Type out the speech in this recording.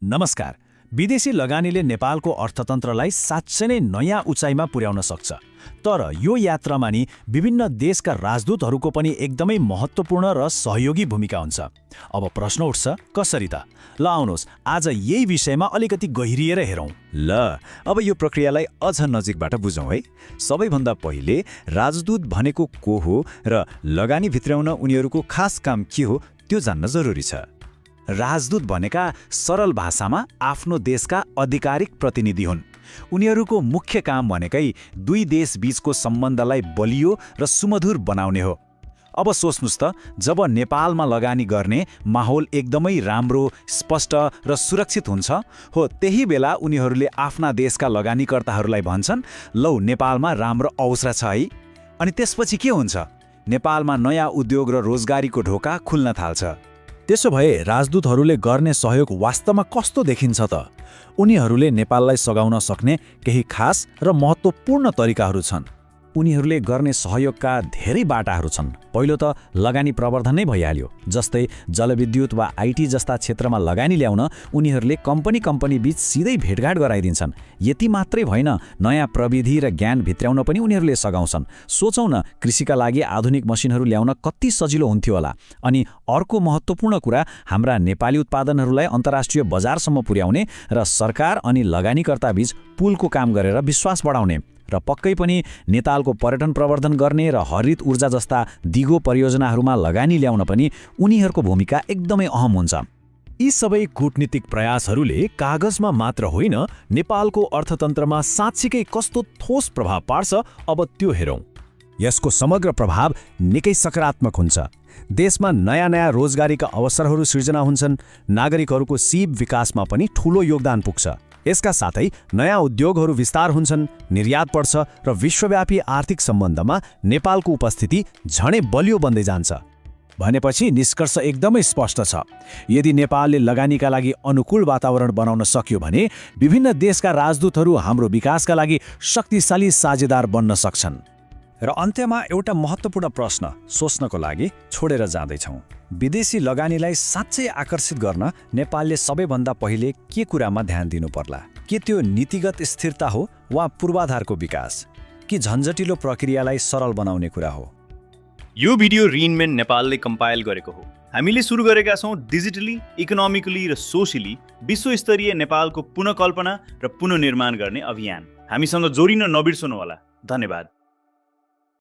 नमस्कार। विदेशी लगानीले नेपालको अर्थतन्त्रलाई साँच्चै नै नयाँ उचाइमा पुर्याउन सक्छ। तर यो यात्रामा नि विभिन्न देशका राजदूतहरूको पनि एकदमै महत्त्वपूर्ण र सहयोगी भूमिका हुन्छ। अब प्रश्न उठ्छ, कसरी त? ल आउनुहोस् आज यही विषयमा अलिकति गहिरिएर हेरौँ। ल अब यो प्रक्रियालाई अझ नजिकबाट बुझौँ है। सबैभन्दा पहिले राजदूत भनेको को हो र लगानी भित्राउन उनीहरूको खास काम के हो त्यो जान्न जरुरी छ। राजदूत भनेका सरल भाषामा आफ्नो देशका आधिकारिक प्रतिनिधि हुन्। उनीहरूको मुख्य काम भनेकै दुई देश बीचको सम्बन्धलाई बलियो र सुमधुर बनाउने हो। अब सोच्नुस् त, जब नेपालमा लगानी गर्ने माहौल एकदमै राम्रो, स्पष्ट र सुरक्षित हुन्छ हो, त्यही बेला उनीहरूले आफ्ना देशका लगानीकर्ताहरूलाई भन्छन्, लौ नेपालमा राम्रो अवसर छ है। अनि त्यसपछि के हुन्छ? नेपालमा नयाँ उद्योग र रोजगारीको ढोका खुल्न थाल्छ। त्यसो भए राजदूतहरूले गर्ने सहयोग वास्तवमा कस्तो देखिन्छ त? उनीहरूले नेपाललाई सघाउन सक्ने केही खास र महत्त्वपूर्ण तरिकाहरू छन्। उनीहरूले गर्ने सहयोगका धेरै बाटाहरू छन्। पहिलो त लगानी प्रवर्धन नै भइहाल्यो। जस्तै जलविद्युत वा आइटी जस्ता क्षेत्रमा लगानी ल्याउन उनीहरूले कम्पनी बीच सिधै भेटघाट गराइदिन्छन्। यति मात्रै होइन, नयाँ प्रविधि र ज्ञान भित्राउन पनि उनीहरूले सघाउँछन्। सोचौँ न, कृषिका लागि आधुनिक मसिनहरू ल्याउन कति सजिलो हुन्थ्यो होला। अनि अर्को महत्त्वपूर्ण कुरा, हाम्रा नेपाली उत्पादनहरूलाई अन्तर्राष्ट्रिय बजारसम्म पुर्याउने र सरकार अनि लगानीकर्ता बीच पुलको काम गरेर विश्वास बढाउने। र पक्कै पनि नेपालको पर्यटन प्रवर्धन गर्ने र हरित ऊर्जा जस्ता दिगो परियोजनाहरूमा लगानी ल्याउन पनि उनीहरूको भूमिका एकदमै अहम हुन्छ। यी सबै कूटनीतिक प्रयासहरूले कागजमा मात्र होइन, नेपालको अर्थतन्त्रमा साँच्चीकै कस्तो ठोस प्रभाव पार्छ, अब त्यो हेरौँ। यसको समग्र प्रभाव निकै सकारात्मक हुन्छ। देशमा नयाँ रोजगारीका अवसरहरू सृजना हुन्छन्। नागरिकहरूको सीप विकासमा पनि ठूलो योगदान पुग्छ। यसका साथै नयाँ उद्योगहरू विस्तार हुन्छन्, निर्यात बढ्छ र विश्वव्यापी आर्थिक सम्बन्धमा नेपालको उपस्थिति झनै बलियो बन्दै जान्छ। भनेपछि निष्कर्ष एकदमै स्पष्ट छ। यदि नेपालले लगानीका लागि अनुकूल वातावरण बनाउन सक्यो भने विभिन्न देशका राजदूतहरू हाम्रो विकासका लागि शक्तिशाली साझेदार बन्न सक्छन्। र अन्त्यमा एउटा महत्त्वपूर्ण प्रश्न सोच्नको लागि छोडेर जाँदैछौँ। विदेशी लगानीलाई साँच्चै आकर्षित गर्न नेपालले सबैभन्दा पहिले के कुरामा ध्यान दिनु पर्ला? के त्यो नीतिगत स्थिरता हो वा पूर्वाधारको विकास, कि झन्झटिलो प्रक्रियालाई सरल बनाउने कुरा हो? यो भिडियो रिनमेन नेपालले कम्पाइल गरेको हो। हामीले सुरु गरेका छौँ डिजिटली, इकोनोमिकली र सोशली विश्वस्तरीय नेपालको पुनःकल्पना र पुनर्निर्माण गर्ने अभियान। हामीसँग जोडिन नबिर्सनु होला। धन्यवाद।